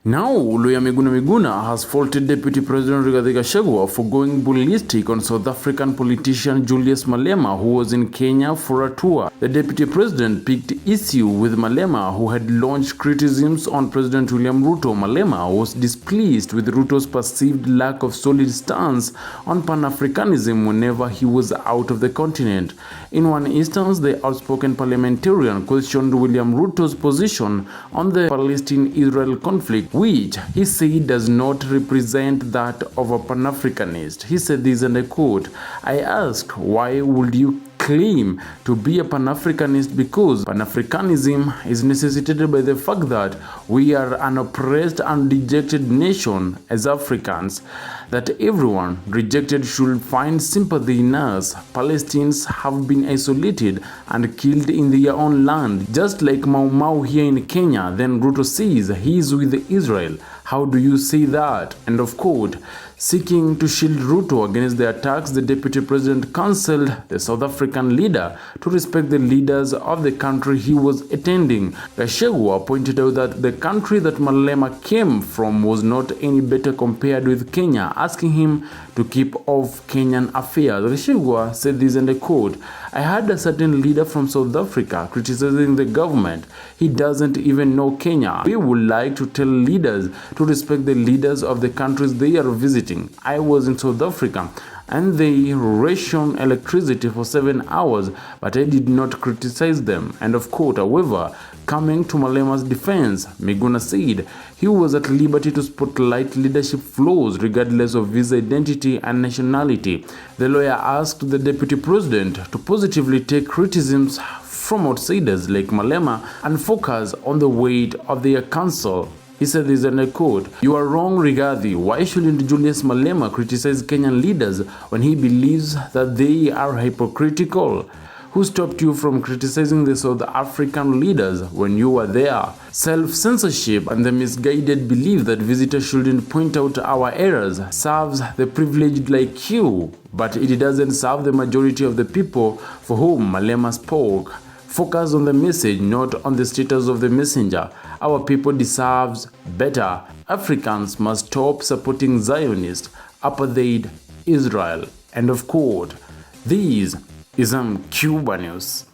Now, lawyer Miguna has faulted Deputy President Rigathi Gachagua for going ballistic on South African politician Julius Malema, who was in Kenya for a tour. The Deputy President picked issue with Malema, who had launched criticisms on President William Ruto. Malema was displeased with Ruto's perceived lack of solid stance on Pan-Africanism whenever he was out of the continent. In one instance, the outspoken parliamentarian questioned William Ruto's position on the Palestine-Israel conflict, which he said does not represent that of a Pan-Africanist. He said this, and I quote, "I asked, why would you claim to be a Pan-Africanist? Because Pan-Africanism is necessitated by the fact that we are an oppressed and dejected nation as Africans, that everyone rejected should find sympathy in us. Palestinians have been isolated and killed in their own land, just like Mau Mau here in Kenya." Then Ruto says he is with Israel. How do you say that? End of quote. Seeking to shield Ruto against the attacks, the Deputy President counseled the South African leader to respect the leaders of the country he was attending. Gachagua pointed out that the country that Malema came from was not any better compared with Kenya, asking him to keep off Kenyan affairs. Gachagua said this, and I quote, "I had a certain leader from South Africa criticizing the government. He doesn't even know Kenya. We would like to tell leaders to respect the leaders of the countries they are visiting. I was in South Africa and they rationed electricity for 7 hours, but I did not criticize them." End of quote. However, coming to Malema's defense, Miguna said he was at liberty to spotlight leadership flaws regardless of his identity and nationality. The lawyer asked the Deputy President to positively take criticisms from outsiders like Malema and focus on the weight of their counsel. He said this, and I quote, "You are wrong, Rigathi. Why shouldn't Julius Malema criticize Kenyan leaders when he believes that they are hypocritical? Who stopped you from criticizing the South African leaders when you were there? Self-censorship and the misguided belief that visitors shouldn't point out our errors serves the privileged like you, but it doesn't serve the majority of the people for whom Malema spoke. Focus on the message, not on the status of the messenger. Our people deserves better. Africans must stop supporting Zionist, apartheid Israel." End of quote. This is Cuba News.